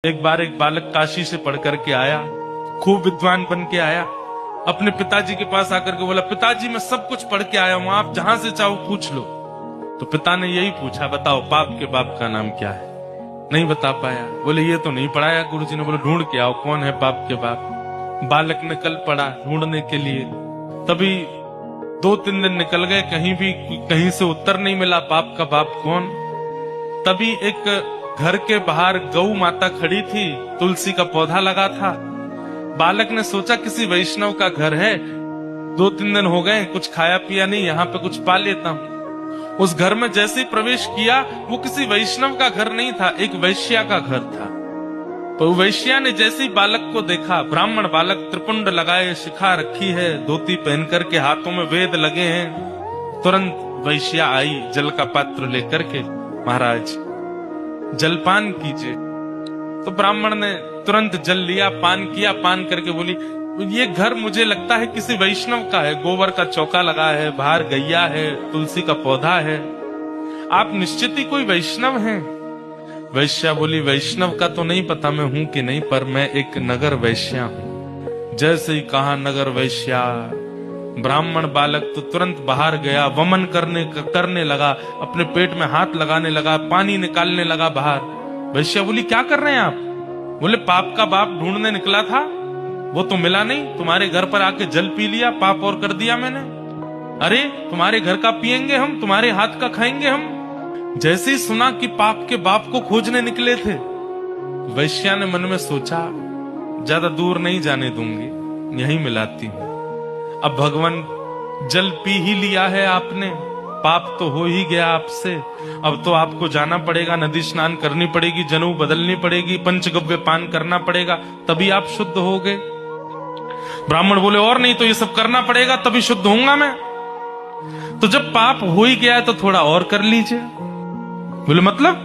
एक बार एक बालक काशी से पढ़ करके आया, खूब विद्वान बन के आया। अपने पिताजी के पास आकर के बोला, पिताजी मैं सब कुछ पढ़ के आया हूं, आप जहां से चाहो पूछ लो। तो पिता ने यही पूछा, बताओ पाप के बाप का नाम क्या है? नहीं बता पाया। बोले ये तो नहीं पढ़ाया गुरुजी ने। बोले ढूंढ के आओ कौन है पाप के बाप। बालक ने कल पढ़ा ढूंढने के लिए, तभी 2-3 दिन निकल गए, कहीं से उत्तर नहीं मिला पाप का बाप कौन। तभी एक घर के बाहर गौ माता खड़ी थी, तुलसी का पौधा लगा था। बालक ने सोचा किसी वैष्णव का घर है, 2-3 दिन हो गए कुछ खाया पिया नहीं, यहाँ पे कुछ पा लेता हूँ। उस घर में जैसे ही प्रवेश किया, वो किसी वैष्णव का घर नहीं था, एक वैश्या का घर था। तो वैश्या ने जैसे ही बालक को देखा, ब्राह्मण बालक, त्रिपुंड लगाए, शिखा रखी है, धोती पहन करके, हाथों में वेद लगे हैं, तुरंत वैश्या आई जल का पात्र लेकर के, महाराज जलपान कीजिए। तो ब्राह्मण ने तुरंत जल लिया, पान किया, पान करके बोली, ये घर मुझे लगता है किसी वैष्णव का है, गोबर का चौका लगा है, बाहर गैया है, तुलसी का पौधा है, आप निश्चित ही कोई वैष्णव हैं। वैश्या बोली, वैष्णव का तो नहीं पता मैं हूं कि नहीं, पर मैं एक नगर वैश्या हूं। जैसे ही कहा नगर वैश्या, ब्राह्मण बालक तो तुरंत बाहर गया, वमन करने लगा, अपने पेट में हाथ लगाने लगा, पानी निकालने लगा बाहर। वैश्या बोली, क्या कर रहे हैं आप? बोले, पाप का बाप ढूंढने निकला था, वो तो मिला नहीं, तुम्हारे घर पर आके जल पी लिया, पाप और कर दिया मैंने। अरे तुम्हारे घर का पिएंगे हम, तुम्हारे हाथ का खाएंगे हम। जैसे ही सुना कि पाप के बाप को खोजने निकले थे, वैश्या ने मन में सोचा, ज्यादा दूर नहीं जाने दूंगी, यहीं मिलाती हूं। अब भगवान जल पी ही लिया है आपने, पाप तो हो ही गया आपसे, अब तो आपको जाना पड़ेगा, नदी स्नान करनी पड़ेगी, जनेऊ बदलनी पड़ेगी, पंचगव्य पान करना पड़ेगा, तभी आप शुद्ध होगे। ब्राह्मण बोले, और नहीं तो ये सब करना पड़ेगा तभी शुद्ध होऊंगा मैं। तो जब पाप हो ही गया है तो थोड़ा और कर लीजिए। बोले मतलब?